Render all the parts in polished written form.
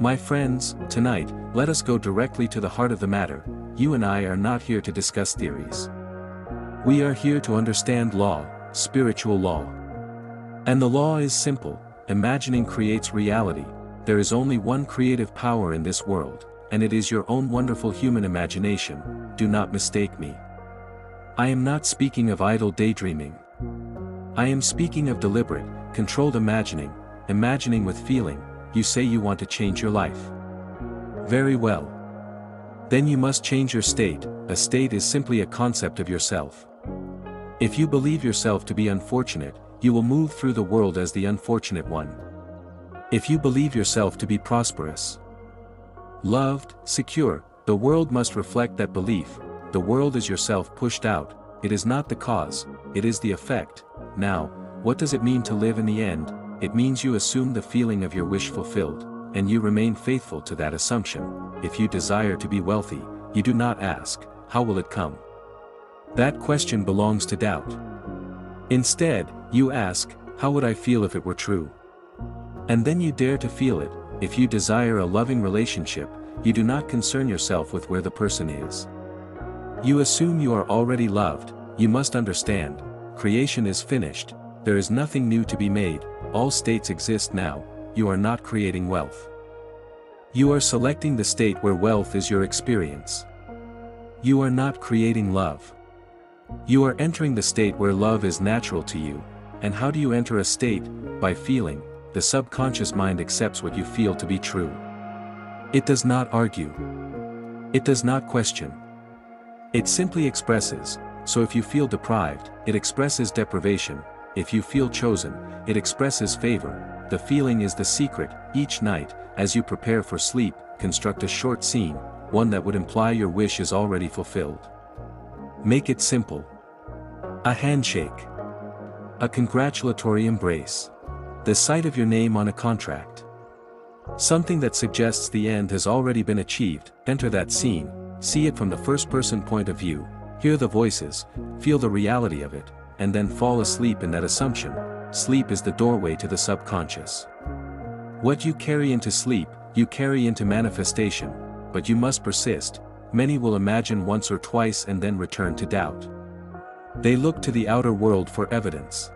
My friends, tonight, let us go directly to the heart of the matter. You and I are not here to discuss theories. We are here to understand law, spiritual law. And the law is simple: imagining creates reality. There is only one creative power in this world, and it is your own wonderful human imagination. Do not mistake me. I am not speaking of idle daydreaming. I am speaking of deliberate, controlled imagining, imagining with feeling. You say you want to change your life. Very well. Then you must change your state. A state is simply a concept of yourself. If you believe yourself to be unfortunate, you will move through the world as the unfortunate one. If you believe yourself to be prosperous, loved, secure, the world must reflect that belief. The world is yourself pushed out. It is not the cause, it is the effect. Now, what does it mean to live in the end? It means you assume the feeling of your wish fulfilled, and you remain faithful to that assumption. If you desire to be wealthy, you do not ask, how will it come? That question belongs to doubt. Instead, you ask, how would I feel if it were true? And then you dare to feel it. If you desire a loving relationship, you do not concern yourself with where the person is. You assume you are already loved. You must understand, creation is finished. There is nothing new to be made. All states exist now. You are not creating wealth. You are selecting the state where wealth is your experience. You are not creating love. You are entering the state where love is natural to you. And how do you enter a state? By feeling. The subconscious mind accepts what you feel to be true. It does not argue. It does not question. It simply expresses. So if you feel deprived, it expresses deprivation. If you feel chosen, it expresses favor. The feeling is the secret. Each night, as you prepare for sleep, construct a short scene, one that would imply your wish is already fulfilled. Make it simple. A handshake. A congratulatory embrace. The sight of your name on a contract. Something that suggests the end has already been achieved. Enter that scene, see it from the first-person point of view, hear the voices, feel the reality of it, and then fall asleep in that assumption. Sleep is the doorway to the subconscious. What you carry into sleep, you carry into manifestation, but you must persist. Many will imagine once or twice and then return to doubt. They look to the outer world for evidence.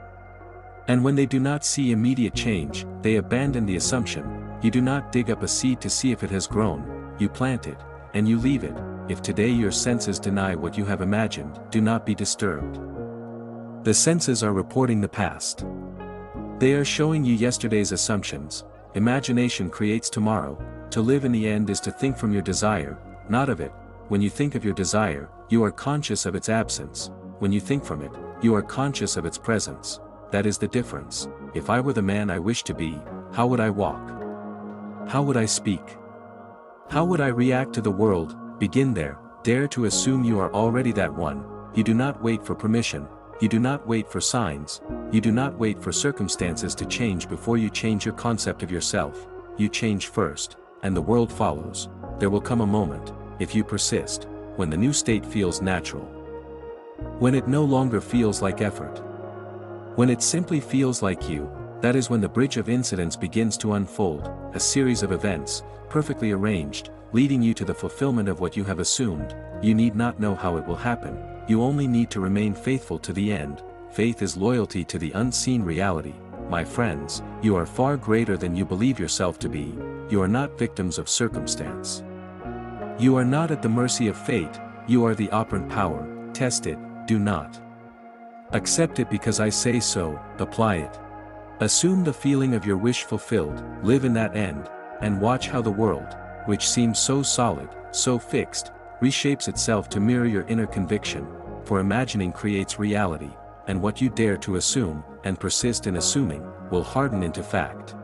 And when they do not see immediate change, they abandon the assumption. You do not dig up a seed to see if it has grown, you plant it, and you leave it. If today your senses deny what you have imagined, do not be disturbed. The senses are reporting the past. They are showing you yesterday's assumptions. Imagination creates tomorrow. To live in the end is to think from your desire, not of it. When you think of your desire, you are conscious of its absence. When you think from it, you are conscious of its presence. That is the difference. If I were the man I wish to be, how would I walk? How would I speak? How would I react to the world? Begin there. Dare to assume you are already that one. You do not wait for permission. You do not wait for signs. You do not wait for circumstances to change before you change your concept of yourself. You change first, and the world follows. There will come a moment, if you persist, when the new state feels natural. When it no longer feels like effort. When it simply feels like you, that is when the bridge of incidents begins to unfold, a series of events, perfectly arranged, leading you to the fulfillment of what you have assumed. You need not know how it will happen. You only need to remain faithful to the end. Faith is loyalty to the unseen reality. My friends, you are far greater than you believe yourself to be. You are not victims of circumstance. You are not at the mercy of fate. You are the operant power. Test it, do not. Accept it because I say so, apply it. Assume the feeling of your wish fulfilled, live in that end, and watch how the world, which seems so solid, so fixed, reshapes itself to mirror your inner conviction. For imagining creates reality, and what you dare to assume, and persist in assuming, will harden into fact.